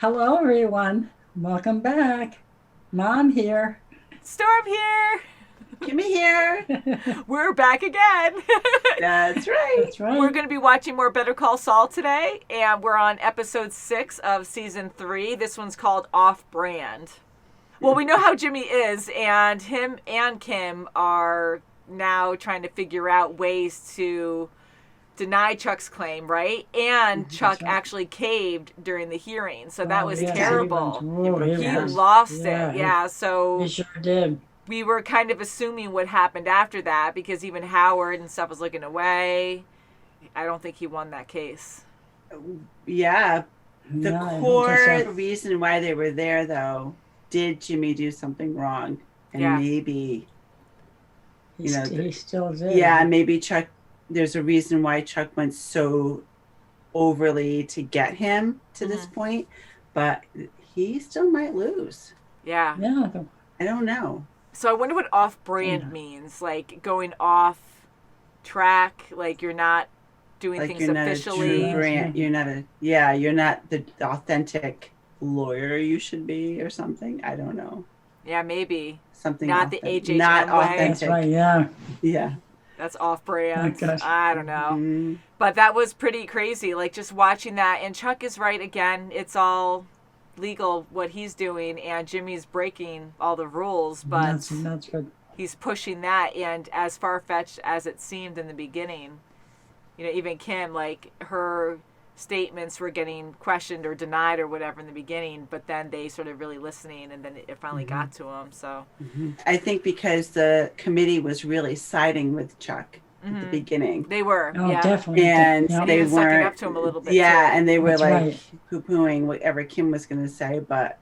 Hello, everyone. Welcome back. Mom here. Storm here. Kimmy here. We're back again. That's right. That's right. We're going to be watching more Better Call Saul today, and we're on episode 6 of season 3. This one's called Off Brand. Well, we know how Jimmy is, and him and Kim are now trying to figure out ways to deny Chuck's claim, right? And Chuck right. actually caved during the hearing, so that was yes, terrible. He He was. lost Yeah, it, yeah. So He sure did. we were kind of assuming what happened after that because even Howard and stuff was looking away. I don't think he won that case. Yeah. The No, I don't core think so. reason why they were there, though, did Jimmy do something wrong? And Yeah. maybe, He, you know, he still did. yeah, maybe Chuck, there's a reason why Chuck went so overly to get him to this point, but he still might lose. Yeah. Yeah. I don't know. So I wonder what off-brand means. Like going off track, like you're not doing Like things you're not officially. a true brand. You're not the authentic lawyer you should be or something. I don't know. Yeah, maybe. Something Not the HHM not way. authentic. That's right, yeah. Yeah. That's off-brand. Oh, gosh. I don't know. Mhm. But that was pretty crazy. Like just watching that. And Chuck is right again. It's all legal what he's doing, and Jimmy's breaking all the rules. But That's good. he's pushing that, and as far-fetched as it seemed in the beginning, you know, even Kim, like her statements were getting questioned or denied or whatever in the beginning, but then they started really listening, and then it finally got to him. So I think because the committee was really siding with Chuck at the beginning. they were, Oh, yeah, definitely. And Yeah. they even sucking weren't up to him a little bit. Yeah, too. and they were That's like right. poo-pooing whatever Kim was going to say, but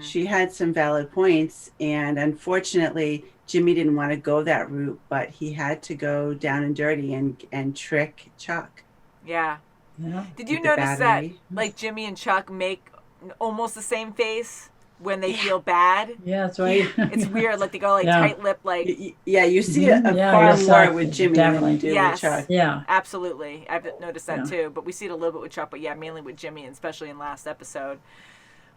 she had some valid points, and unfortunately Jimmy didn't want to go that route, but he had to go down and dirty and trick Chuck. Yeah. Yeah. Did you With the notice that battery. like Jimmy and Chuck make almost the same face when they feel bad? Yeah, that's right. It's weird. Like they go like Yeah. tight-lipped, like Yeah, you see it Yeah, far yes, more with Jimmy definitely. than you do Yes. with Chuck. Yeah. absolutely. I've noticed that Yeah. too. But we see it a little bit with Chuck. But yeah, mainly with Jimmy, and especially in last episode.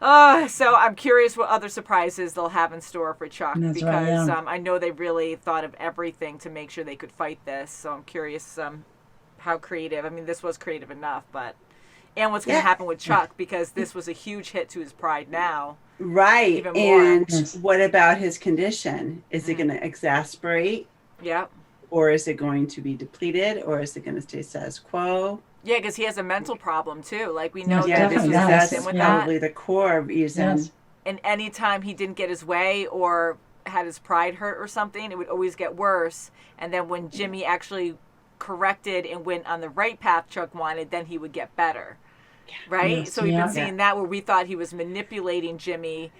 So I'm curious what other surprises they'll have in store for Chuck That's because right, yeah. I know they really thought of everything to make sure they could fight this. So I'm curious how creative. I mean, this was creative enough, but and what's going to Yeah. happen with Chuck because this was a huge hit to his pride now. Right. Even more. And Yes. what about his condition? Is it going to exasperate, Yeah. or is it going to be depleted, or is it going to stay status quo? Yeah, because he has a mental problem too. Like we know Yes, that this was definitely. messed Yes. in with Yeah. that. Probably the core reason. Yes. And anytime he didn't get his way or had his pride hurt or something, it would always get worse. And then when Jimmy actually corrected and went on the right path Chuck wanted, then he would get better. Right? Yes, So we've yeah. been seeing that where we thought he was manipulating Jimmy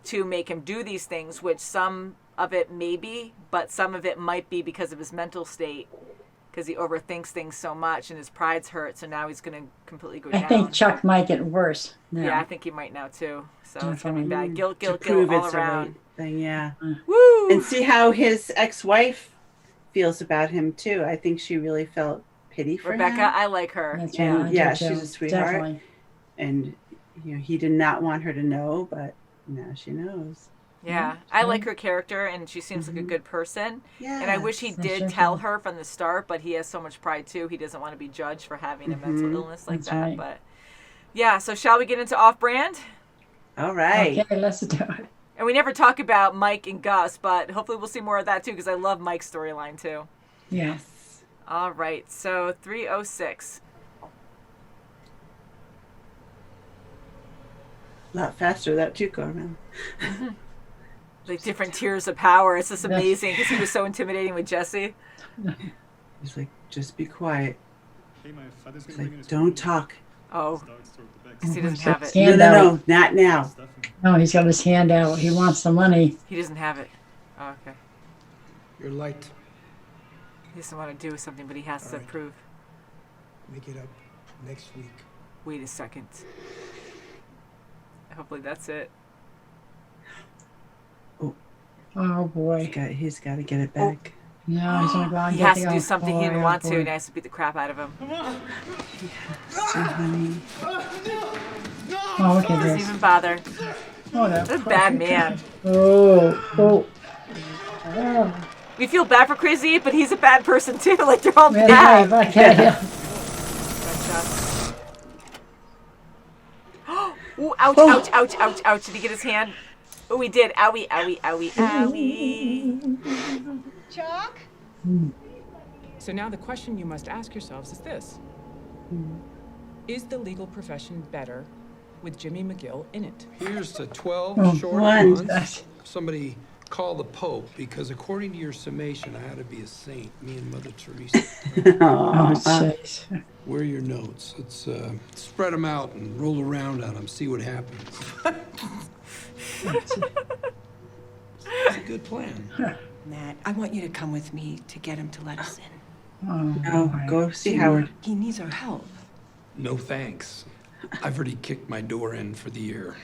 to make him do these things, which some of it may be, but some of it might be because of his mental state. Because he overthinks things so much and his pride's hurt, so now he's going to completely go I down. think Chuck might get worse now. Yeah, I think he might now too. So it's going to be Definitely. bad. Guilt, To guilt, prove guilt all it's the around. right thing, yeah. Woo! And see how his ex-wife feels about him too. I think she really felt pity for Rebecca, him. I like her. That's Yeah. right. I do Yeah, too. she's a sweetheart. Definitely. And he did not want her to know, but now she knows. Yeah. I like her character, and she seems like a good person. Yeah. And I wish he did sure tell can. her from the start, but he has so much pride too. He doesn't want to be judged for having a mental illness like That's that. right. But yeah, so shall we get into off-brand? All right. Okay, let's do it. And we never talk about Mike and Gus, but hopefully we'll see more of that too, because I love Mike's storyline too. Yeah. All right, so 306. A lot faster that too, Carmen. Like different tiers of power. It's just amazing because he was so intimidating with Jesse. He's like, just be quiet. Hey, my father's He's gonna bring in like, his don't talk. Oh, Dogs throw the back. because he doesn't Oh, have it. yeah. Hand No, out. not now. Stuff and No, he's got his hand out. He wants the money. He doesn't have it. Oh, okay. You're light. He doesn't want to do something, but he has to All right. prove. Make it up next week. Wait a second. Hopefully that's it. Oh boy. He's got to get it back. No, he's gonna go out and He get has the to do old something he boy, didn't oh want to, boy. and he has to beat the crap out of him. So, honey. Oh, look at Doesn't this. even bother. Oh, that What a bad man. Oh. We feel bad for Crazy 8, but he's a bad person too. Like, they're all Man, bad. right, yeah. Ooh, ouch, ouch, ouch, ouch, ouch. Did he get his hand? Oh, he did. Owie, owie, owie, owie. Chuck? So now the question you must ask yourselves is this. Is the legal profession better with Jimmy McGill in it? Here's to 12 short one. months. Somebody call the Pope, because according to your summation, I ought to be a saint, me and Mother Teresa. Oh, jeez. Where are your notes? Let's spread them out and roll around on them, see what happens. It's a good plan. Matt, I want you to come with me to get him to let us in. Oh, go see Howard. He needs our help. No thanks. I've already kicked my door in for the year.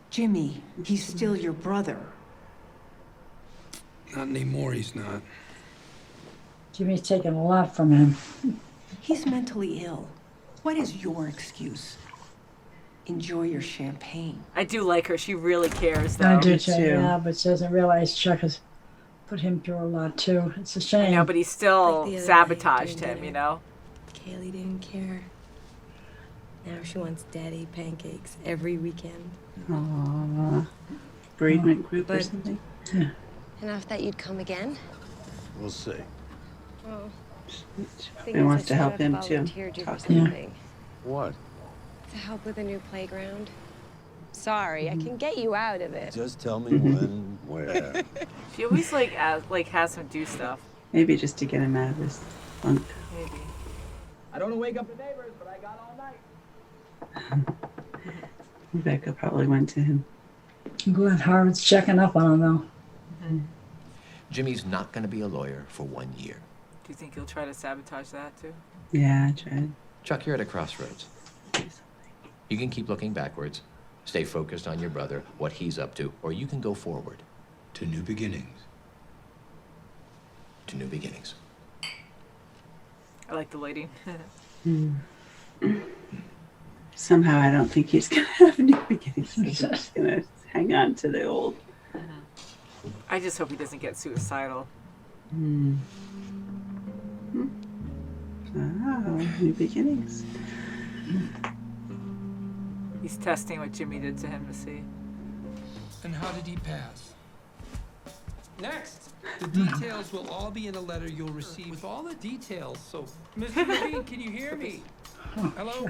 Jimmy, he's still your brother. Not anymore, he's not. Jimmy's taking a lot from him. He's mentally ill. What is your excuse? Enjoy your champagne. I do like her. She really cares, though. I do me too, too. yeah, but she doesn't realize Chuck has put him through a lot too. It's a I shame. know, but he still Like the other sabotaged night during him, you dinner. know? Kaylee didn't care. Now she wants daddy pancakes every weekend. Aww. Bereavement group or But- something. Enough that you'd come again? We'll see. Oh, He wants to help him too. Talk to him. something. What? To help with a new playground. Sorry, I can get you out of it. Just tell me when, where. She always, like has him do stuff. Maybe just to get him out of this funk. Maybe. I don't want to wake up the neighbors, but I got all night. Rebecca probably went to him. I'm glad Howard's checking up on him though. Jimmy's not going to be a lawyer for 1 year. Do you think he'll try to sabotage that, too? Yeah, I tried. Chuck, you're at a crossroads. You can keep looking backwards, stay focused on your brother, what he's up to, or you can go forward To new beginnings. to new beginnings. I like the lighting. Somehow I don't think he's gonna have new beginnings. He's just gonna hang on to the old. I just hope he doesn't get suicidal. Oh, new beginnings. He's testing what Jimmy did to him to see. And how did he pass? Next, the details will all be in a letter you'll receive with all the details. So, Mr. Levine, can you hear me? Hello?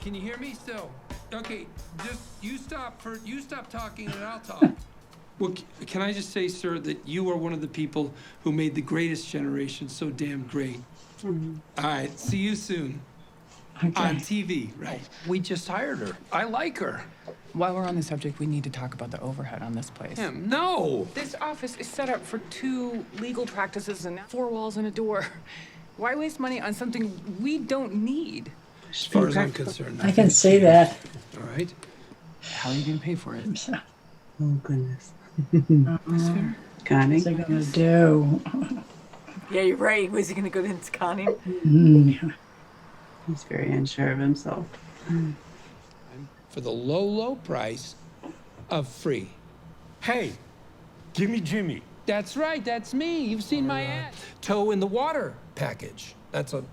Can you hear me still? Okay, just you stop talking and I'll talk. Well, can I just say, sir, that you are one of the people who made the greatest generation so damn great. All right, see you soon. On TV, right? We just hired her. I like her. While we're on the subject, we need to talk about the overhead on this place. No! This office is set up for 2 legal practices and 4 walls and a door. Why waste money on something we don't need? As far as I'm concerned. I can see that. All right. How are you going to pay for it? Oh goodness. That's fair. Connie. What's he gonna do? Yeah, you're right. Was he going to go into conning? He's very unsure of himself. For the low, low price of free. Hey, give me Jimmy. That's right, that's me. You've seen my ad. Toe in the water package. That's a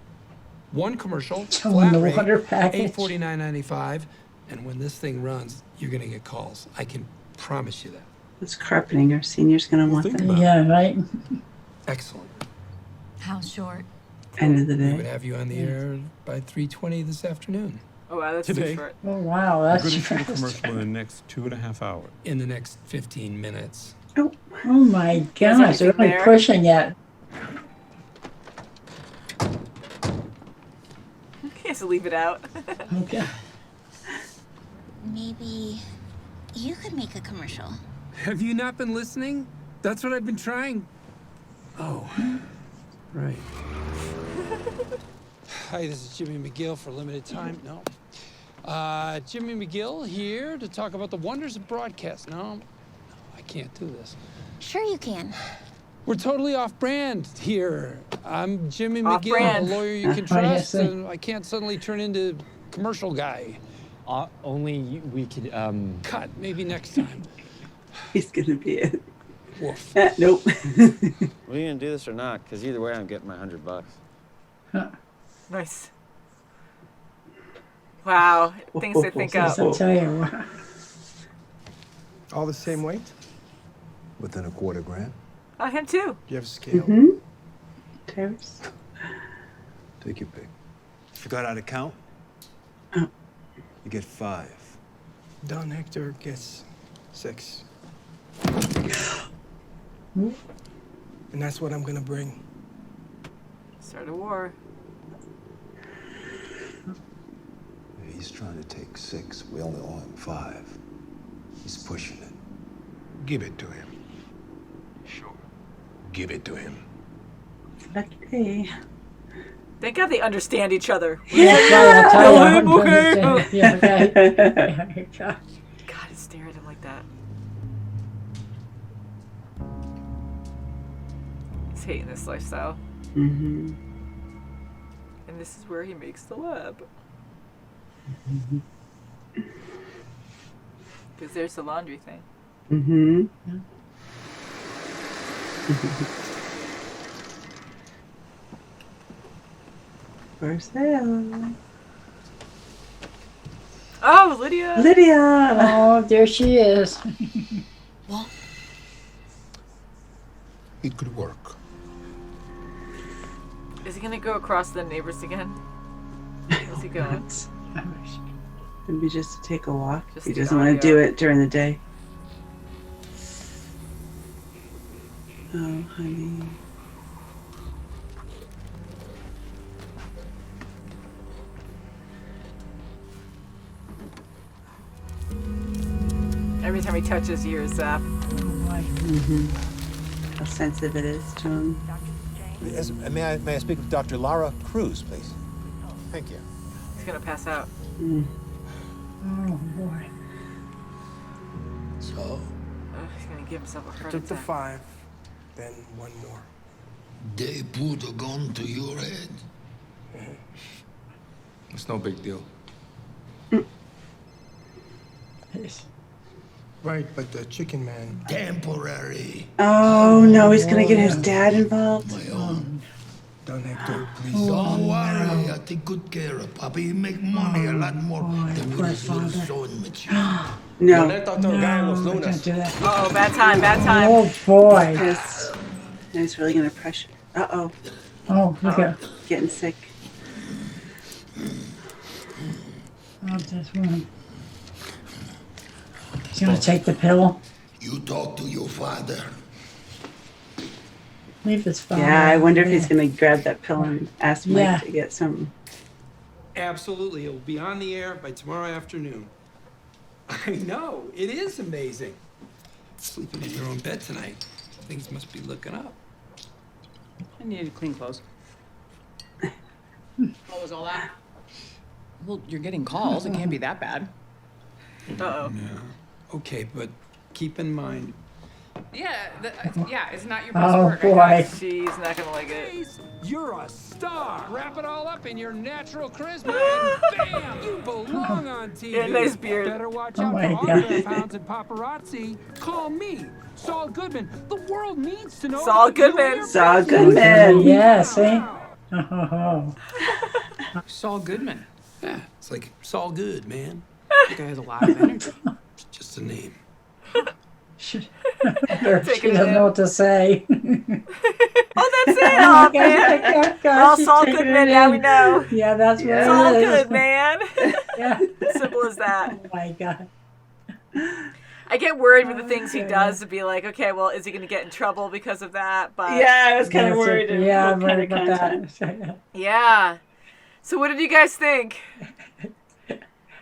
one commercial, Toe in flat the rate, water package. $849.95. And when this thing runs, you're gonna get calls. I can promise you that. This carpeting, our senior's gonna want think that. about Yeah, right. Excellent. How short? End of the We would day. have you on the air by 3:20 this afternoon. Oh, wow, that's too Today. short. Oh wow, We're that's going to shoot a fast. commercial in the next 2.5 hours. In the next 15 minutes. Oh my There's gosh, they're anything only there? pushing it. He has to leave it out. Okay. Maybe you could make a commercial. Have you not been listening? That's what I've been trying. Oh, right. Hi, this is Jimmy McGill for limited time. No. Jimmy McGill here to talk about the wonders of broadcast. No, I can't do this. Sure you can. We're totally off-brand here. I'm Jimmy McGill, Off-brand. a lawyer you can Oh, yes, trust, sir. and I can't suddenly turn into commercial guy. Only we could, Cut, maybe next time. He's gonna be it. Woof. Nope. Are you gonna do this or not? Because either way, I'm getting my $100. Nice. Wow, things to think up. I'll tell you what. All the same weight? Within a quarter grand? Oh, him too. You have a scale? Terrace. Take your pick. Forgot how to count? Oh. You get 5. Don Hector gets 6. And that's what I'm gonna bring. Start a war. He's trying to take 6. We only owe him 5. He's pushing it. Give it to him. Sure. Give it to him. Okay. Thank God they understand each other. Yeah, I'll tell you. Okay. Yeah, okay. God, I stare at him like that. He's hating this lifestyle. Mm-hmm. And this is where he makes the lab. Because there's the laundry thing. Mm-hmm. For sale. Oh, Lydia! Lydia! Oh, there she is. It could work. Is he gonna go across the neighbors again? Where's he going? Maybe just to take a walk. Just He the doesn't want to audio. do it during the day. Oh, honey. Every time he touches you, hears that. How sensitive it is to him. Yes, may I speak with Dr. Lara Cruz, please? Thank you. He's gonna pass out. Mm. Oh, boy. So, Oh, he's gonna give himself a heart took the attack. 5, then one more. They put a gun to your head. It's no big deal. Right, but the chicken man. Temporary. Oh, no, he's going to get his dad involved. Don Hector, please. Don't worry, I take good care of Papi. He make money a lot more than with his little sewing machine. No. Don't do that. Oh, bad time, bad time. Oh, boy. Yes. And he's really going to pressure. Uh-oh. Oh, look at Getting sick. Oh, this one. He's gonna take the pill. You talk to your father. Leave his phone. Yeah, I wonder if he's going to grab that pill and ask Mike Yeah. to get some. Absolutely. It will be on the air by tomorrow afternoon. I know. It is amazing. Sleeping in your own bed tonight. Things must be looking up. I needed clean clothes. What was all that? Well, you're getting calls. It can't be that bad. Uh-oh. Okay, but keep in mind. Yeah, it's not your best work. Oh, boy. She's not gonna like it. You're a star. Wrap it all up in your natural charisma and bam, you belong on TV. Yeah, nice beard. Better watch Oh out my for God. autograph hounds and paparazzi. Call me, Saul Goodman. The world needs to know. Saul about you and Goodman. your Saul business. Goodman. Yeah, see? Oh. Saul Goodman. Yeah, it's like Saul Good, man. The guy has a lot of energy. It's just a name. She Taking doesn't it. know what to say. Oh, that's it. Oh, man. Well, She's Saul taking Goodman, it now in. we know. Yeah, that's what It's all it is. good, man. Yeah. Simple as that. Oh, my God. I get worried with the things he does to be like, okay, well, is he going to get in trouble because of that? But Yeah, I was kind of That's worried. it. Yeah, I'm what kind worried of about content. that. yeah. So what did you guys think?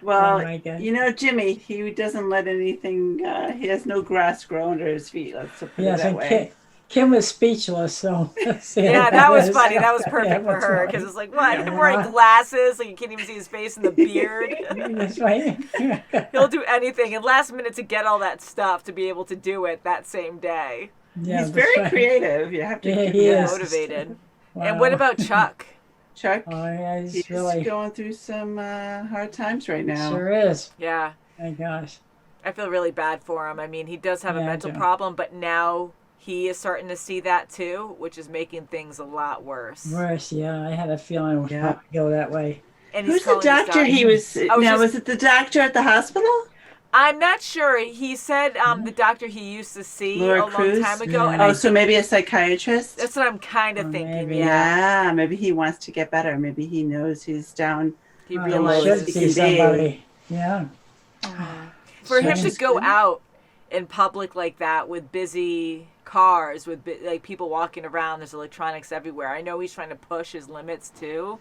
Well, Oh my God. you know, Jimmy, he doesn't let anything, he has no grass grow under his feet. Let's put Yeah, it that so way. Kim was speechless, so. Yeah, that was funny. That was Yeah, perfect for that's her right. because it's like, what? Him wearing glasses, like you can't even see his face and the beard. That's right. He'll do anything. And last minute to get all that stuff to be able to do it that same day. Yeah, He's that's very right. creative. You have to Yeah, give he him is. that. Motivated. Wow. And what about Chuck? Chuck, Oh, yeah, he's he's really going through some hard times right now. sure is. Yeah. My gosh. I feel really bad for him. I mean, he does have a Yeah, I mental do. problem, but now he is starting to see that too, which is making things a lot worse. Worse, yeah. I had a feeling it would Yeah. probably go that way. And Who's he's the calling his doctor he was? Was it the doctor at the hospital? I'm not sure. He said the doctor he used to see Laura a long Cruz? time ago. Yeah. And Oh, I so think maybe a psychiatrist? that's what I'm kind of thinking. maybe. Yeah. Yeah, maybe he wants to get better. Maybe he knows he's down. He Probably realizes should see can be. somebody. Yeah. For him to Sounds go good. out in public like that with busy cars, with like people walking around, there's electronics everywhere. I know he's trying to push his limits too,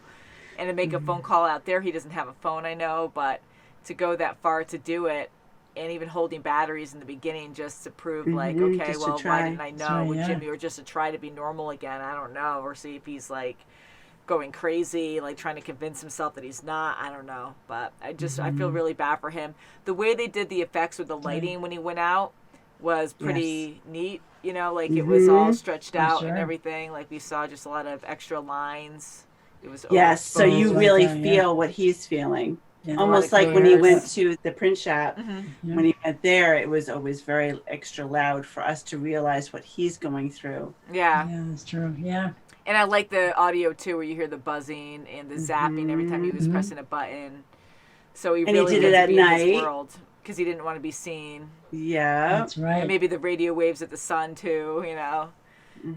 and to make a phone call out there, he doesn't have a phone, I know, but to go that far to do it, and even holding batteries in the beginning just to prove like, okay, just to well, try. why didn't I know right, with yeah. Jimmy, or just to try to be normal again? I don't know, or see if he's like going crazy, like trying to convince himself that he's not. I don't know, but I feel really bad for him. The way they did the effects with the lighting when he went out was pretty neat. You know, like it was all stretched out and sure. everything. Like we saw just a lot of extra lines. It was Yes, so you like really that, yeah. feel what he's feeling. Yeah. Almost A lot of like when he clears. went to the print shop. Yeah. When he went there, it was always very extra loud for us to realize what he's going through. Yeah. Yeah, that's true. Yeah. And I like the audio too, where you hear the buzzing and the zapping every time he was pressing a button. So he And really he did it gets to at be in night. his world because he didn't want to be seen. Yeah. That's right. And maybe the radio waves at the sun too, you know.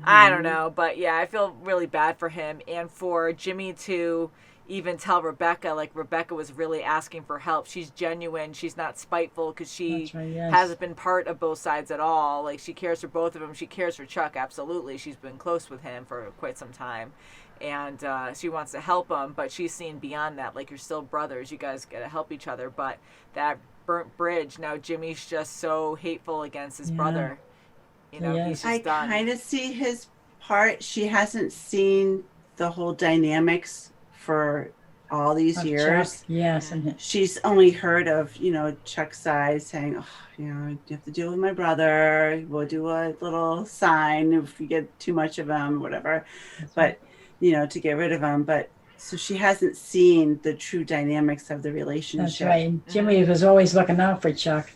I don't know, but yeah, I feel really bad for him, and for Jimmy to even tell Rebecca, like Rebecca was really asking for help. She's genuine. She's not spiteful because she That's right, yes. hasn't been part of both sides at all. Like she cares for both of them. She cares for Chuck, absolutely. She's been close with him for quite some time, and she wants to help him, but she's seen beyond that. Like, you're still brothers. You guys got to help each other, but that burnt bridge, now Jimmy's just so hateful against his brother. You know, he's just I done. kind of see his part. She hasn't seen the whole dynamics for all these Of years. Chuck, yes. And She's only heard of, Chuck's side saying, oh, you have to deal with my brother. We'll do a little sign if you get too much of him, whatever. But, to get rid of him. But so she hasn't seen the true dynamics of the relationship. that's right. And Jimmy was always looking out for Chuck.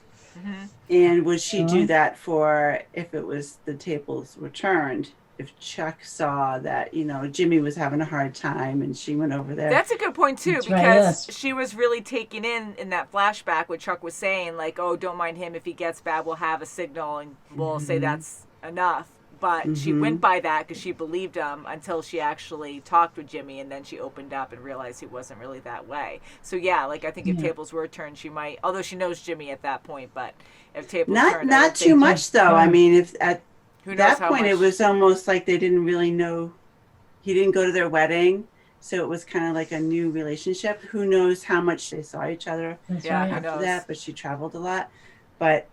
And would she do Uh-huh. that for if it was the tables were turned? If Chuck saw that, Jimmy was having a hard time and she went over there. That's a good point too, That's right, because yes. she was really taking in that flashback what Chuck was saying, like, oh, don't mind him. If he gets bad, we'll have a signal and we'll say that's enough. But she went by that because she believed him until she actually talked with Jimmy, and then she opened up and realized he wasn't really that way. So yeah, like I think if tables were turned, she might, although she knows Jimmy at that point, but if tables turned, I don't Not too think- much though. I mean, if at Who knows that how point it much- was almost like they didn't really know. He didn't go to their wedding, so it was kind of like a new relationship. Who knows how much they saw each other That's Yeah, right. who after knows? that? But she traveled a lot. But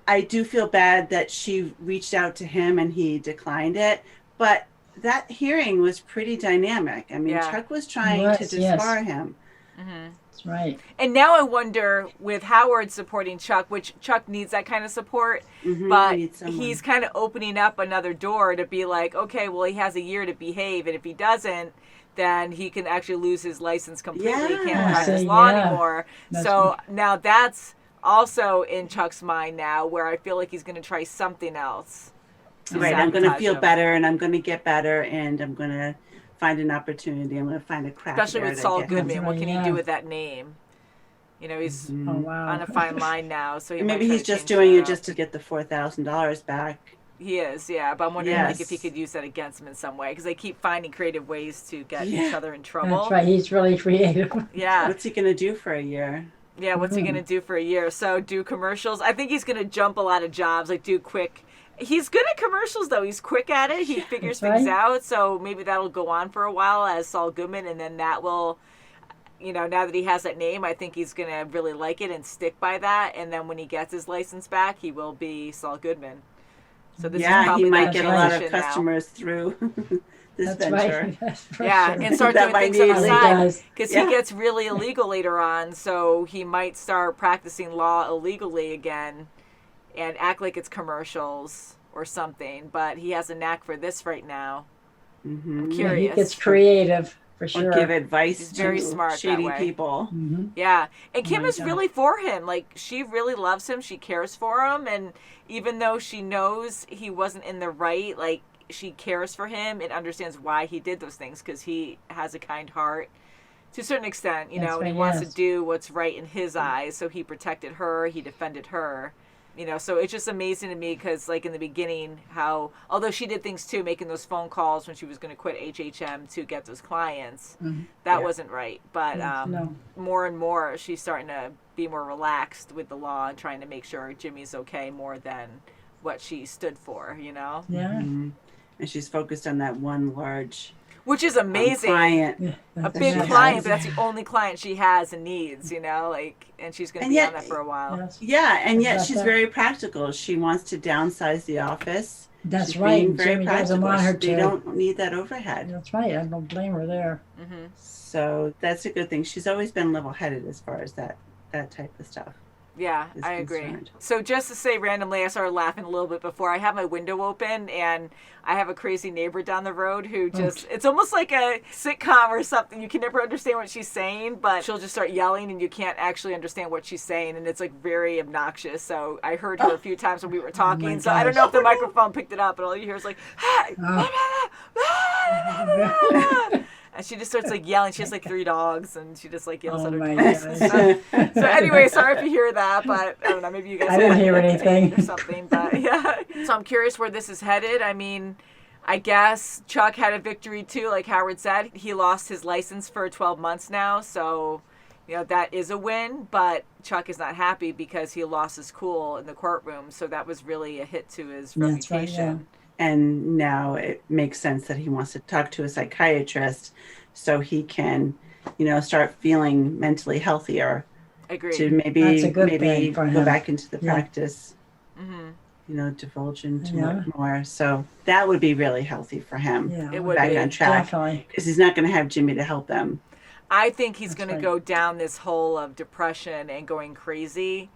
I do feel bad that she reached out to him and he declined it. But that hearing was pretty dynamic. I mean, Yeah. Chuck was trying He to was, yes. disbar him. That's right. And now I wonder, with Howard supporting Chuck, which Chuck needs that kind of support, Mhm, but he needs someone. he's kind of opening up another door to be like, okay, well, he has a year to behave, and if he doesn't, then he can actually lose his license completely. He can't Yeah. practice See, law yeah. anymore. That's So right. now that's also in Chuck's mind now, where I feel like he's going to try something else. to Right, I'm going to sabotage feel him. better and I'm going to get better and I'm going to find an opportunity. I'm going to find a crack. Especially there with to Saul get him. Goodman. What can he Yeah. do with that name? You know, he's Oh, wow. on a fine line now. So he And might maybe try he's to just change doing that it up. just to get the $4,000 back. He is, yeah. But I'm wondering like, if Yes. he could use that against him in some way, because they keep finding creative ways to get Yeah. each other in trouble. That's right. He's really creative. Yeah. What's he going to do for a year? Yeah, what's he going to do for a year? So do commercials. I think he's going to jump a lot of jobs, like do quick. He's good at commercials, though. He's quick at it. He figures that's things right. out. So maybe that'll go on for a while as Saul Goodman, and then that will, now that he has that name, I think he's going to really like it and stick by that. And then when he gets his license back, he will be Saul Goodman. So this is Yeah, probably he might that get a lot of transition now. customers through this That's venture. right. That's for Yeah, sure. and start That doing might things on the be- He side does. because Yeah. he gets really illegal later on. So he might start practicing law illegally again, and act like it's commercials or something. But he has a knack for this right now. I'm Yeah, curious. he gets creative. For sure. Or give advice He's to very smart shady that way. people. Mm-hmm. Yeah, and Kim my is God. really for him. Like, she really loves him. She cares for him, and even though she knows he wasn't in the right, like, she cares for him and understands why he did those things, because he has a kind heart to a certain extent, you That's know, and he right, wants yes. to do what's right in his eyes. So he protected her, he defended her. You know, so it's just amazing to me because, like, in the beginning, how, although she did things too, making those phone calls when she was going to quit HHM to get those clients, that wasn't right. But No. more and more, she's starting to be more relaxed with the law and trying to make sure Jimmy's okay more than what she stood for, you know? Yeah. And she's focused on that one large Which is amazing. client. A big client, but that's the only client she has and needs, you know, like, and she's going to be on that for a while. Yes. Yeah, and yet Exactly. she's very practical. She wants to downsize the office. That's She's right. being very Jimmy doesn't practical. want her They to. don't need that overhead. That's right. I don't blame her there. So that's a good thing. She's always been level-headed as far as that type of stuff. Yeah, is I agree. concerned. So just to say randomly, I started laughing a little bit before. I have my window open, and I have a crazy neighbor down the road who just, it's almost like a sitcom or something. You can never understand what she's saying, but she'll just start yelling, and you can't actually understand what she's saying, and it's like very obnoxious. So I heard her a few times when we were talking, so I don't know if the microphone picked it up, but all you hear is like, hey, and she just starts like yelling. She has like 3 dogs, and she just like yells at her dogs and stuff. So anyway, sorry if you hear that, but I don't know, maybe you guys I didn't hear it anything. or something. But yeah, so I'm curious where this is headed. I mean, I guess Chuck had a victory too, like Howard said. He lost his license for 12 months now, so you know that is a win. But Chuck is not happy because he lost his cool in the courtroom, so that was really a hit to his That's right, reputation. And now it makes sense that he wants to talk to a psychiatrist so he can, you know, start feeling mentally healthier. Agreed. To maybe That's a good thing for go him. back into the Yeah. practice. Mm-hmm. You know, divulge into Yeah. it more. So that would be really healthy for him. Yeah, It would back be, on track. definitely. Because he's not going to have Jimmy to help him. I think he's going right. to go down this hole of depression and going crazy,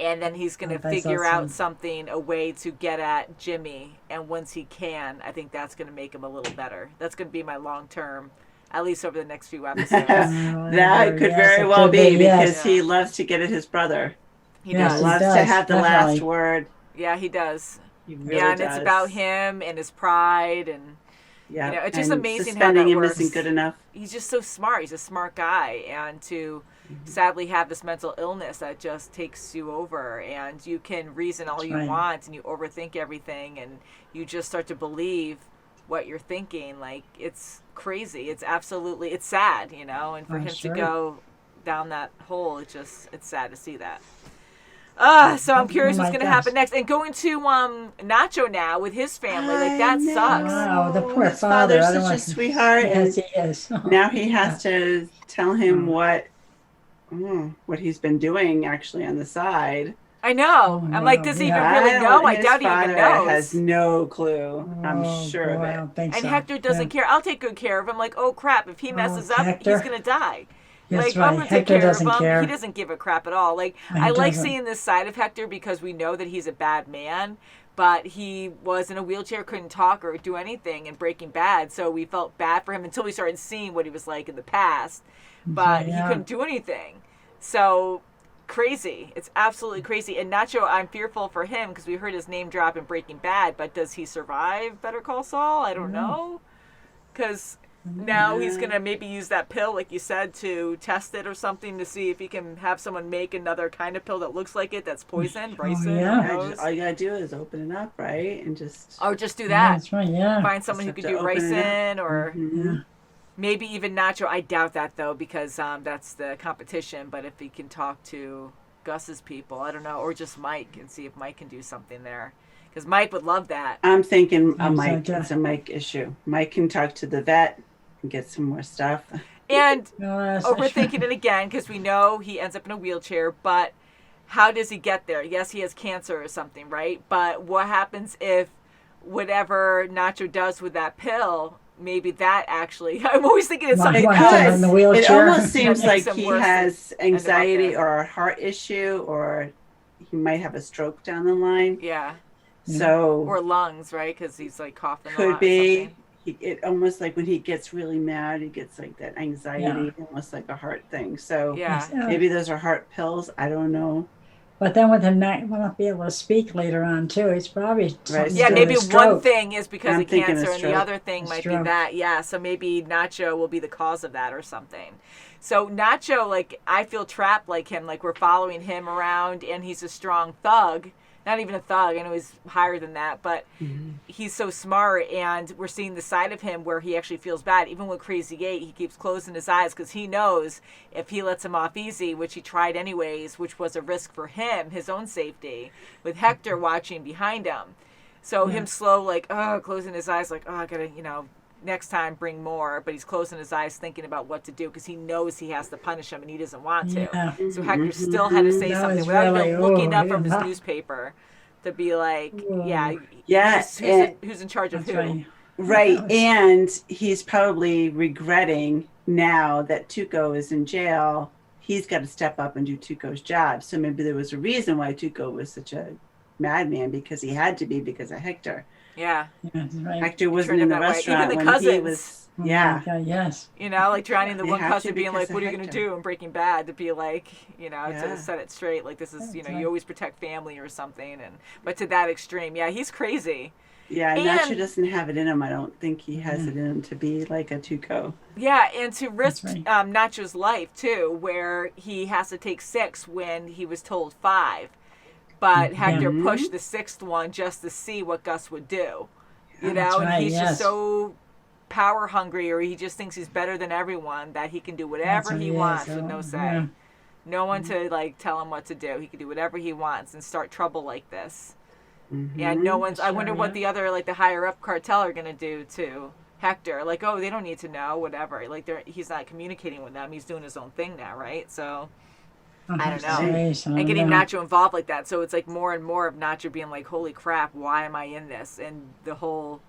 and then he's going to That's figure out awesome. something, a way to get at Jimmy, and once he can, I think that's going to make him a little better. That's going to be my long term, at least over the next few episodes. That could yes, very it well could be be, yes. because he loves to get at his brother. He Yes, does. he Loves to does, have the definitely. last word. Yeah, he does. He really Yeah, and does. it's about him and his pride, and Yeah, you know, it's just and amazing how suspending that him works. isn't good enough. He's just so smart. He's a smart guy, and to sadly have this mental illness that just takes you over, and you can reason all you right. want, and you overthink everything, and you just start to believe what you're thinking. Like, it's crazy. It's absolutely, it's sad, you know, and for him sure. to go down that hole, it's sad to see that. So I'm curious Oh what's my going to gosh. happen next. And going to Nacho now with his family, like, that I know. sucks. Wow, the poor His father. father's I don't such a want- sweetheart, Yes, and he is. now he has to tell him what he's been doing actually on the side. I know. Oh, I'm like, wow, does he yeah. even really know? I His doubt he even father knows. has no clue. I'm Oh, sure of boy, I it. don't think And so. Hector doesn't care. I'll take good care of him. Like, oh crap, if he messes up, Hector? he's gonna die. That's Like, right. I'm gonna take Hector care of doesn't him. care. He doesn't give a crap at all. Like, No, he I like doesn't. seeing this side of Hector because we know that he's a bad man, but he was in a wheelchair, couldn't talk or do anything in Breaking Bad, so we felt bad for him until we started seeing what he was like in the past. But Yeah. he couldn't do anything. So crazy. It's absolutely crazy. And Nacho, I'm fearful for him because we heard his name drop in Breaking Bad, but does he survive Better Call Saul? I don't know. Because now he's going to maybe use that pill, like you said, to test it or something to see if he can have someone make another kind of pill that looks like it, that's poison, ricin, yeah. who knows? All you gotta do is open it up, right, and just Or just do Yeah, that. that's right, yeah. Find someone who Just could have do to open it up. ricin or Yeah. maybe even Nacho. I doubt that, though, because that's the competition. But if he can talk to Gus's people, I don't know, or just Mike and see if Mike can do something there. Because Mike would love that. I'm thinking a Seems Mike. like, It's a Mike issue. Mike can talk to the vet and get some more stuff. And No, that's- overthinking it again, because we know he ends up in a wheelchair, but how does he get there? Yes, he has cancer or something, right? But what happens if whatever Nacho does with that pill, maybe that actually, I'm always thinking it's something What happened in the else. It wheelchair? almost seems That like makes him he worse has and end up anxiety there. or a heart issue, or he might have a stroke down the line. Yeah. So Or lungs, right? Because he's like coughing a lot could or be. something. it almost like when he gets really mad, he gets like that anxiety, almost like a heart thing. So maybe those are heart pills. I don't know. But then with him not be able to speak later on too, it's probably maybe one thing is because of cancer, and the stroke. other thing might be that. Yeah, so maybe Nacho will be the cause of that or something. So Nacho, like, I feel trapped like him. Like, we're following him around, and he's a strong thug. Not even a thug. I know he's higher than that, but he's so smart, and we're seeing the side of him where he actually feels bad. Even with Crazy 8, he keeps closing his eyes because he knows if he lets him off easy, which he tried anyways, which was a risk for him, his own safety, with Hector watching behind him. So him slow, like, closing his eyes, like, I gotta, next time bring more, but he's closing his eyes thinking about what to do because he knows he has to punish him and he doesn't want to. So Hector still had to say something without even looking up from his newspaper to be like, who's in charge of who? Right. And he's probably regretting now that Tuco is in jail. He's got to step up and do Tuco's job. So maybe there was a reason why Tuco was such a madman, because he had to be because of Hector. Yeah. Hector wasn't in the restaurant even the when cousins. he was. Yes. Like drowning the one cousin being like, because what are you of going to Hector. do in Breaking Bad, to be like, to set it straight. Like, this is, you always protect family or something. But to that extreme, he's crazy. Yeah, Nacho doesn't have it in him. I don't think he has it in him to be like a Tuco. Yeah, and to risk Nacho's life, too, where he has to take 6 when he was told 5. But Hector pushed the 6th one just to see what Gus would do. And he's just so power hungry, or he just thinks he's better than everyone, that he can do whatever he wants with no say. No one to like tell him what to do. He can do whatever he wants and start trouble like this. And no one's, I wonder what the other, like the higher up cartel are going to do to Hector. Like, they don't need to know, whatever. Like, he's not communicating with them. He's doing his own thing now, right? So I don't know. And getting Nacho involved like that. So it's like more and more of Nacho being like, holy crap, why am I in this? And the whole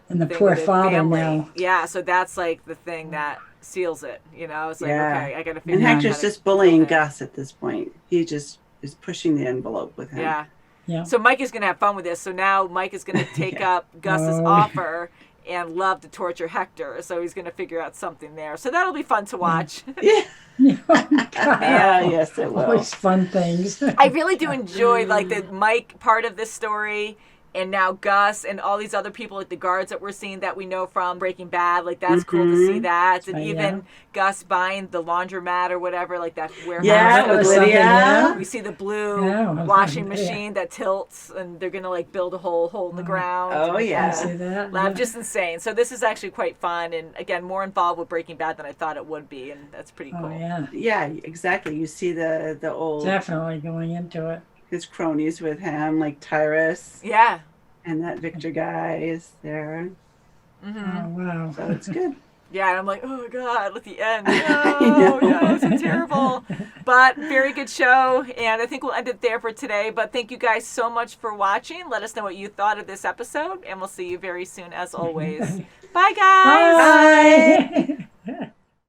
and the poor father family. now. Yeah, so that's like the thing that seals it. It's like, okay, I got to figure and out. And Hector's just bullying Gus at this point. He just is pushing the envelope with him. Yeah. So Mike is going to have fun with this. So now Mike is going to take up Gus's offer and love to torture Hector. So he's going to figure out something there. So that'll be fun to watch. Yes, it will. Always fun things. I really do enjoy like the Mike part of this story, and now Gus and all these other people, like the guards that we're seeing that we know from Breaking Bad. Like, that's cool to see that. And even Gus buying the laundromat or whatever, like that warehouse. Yeah, with Lydia. We see the blue washing machine that tilts, and they're going to like build a whole hole in the ground. Oh, yeah. See that? I'm just insane. So this is actually quite fun, and again, more involved with Breaking Bad than I thought it would be, and that's pretty cool. Yeah, exactly. You see the old... Definitely going into it. His cronies with him, like Tyrus. Yeah. And that Victor guy is there. Oh, wow. So it's good. Yeah, and I'm like, oh, God, at the end. No, it's so terrible. But very good show, and I think we'll end it there for today. But thank you guys so much for watching. Let us know what you thought of this episode, and we'll see you very soon, as always. Bye, guys. Bye.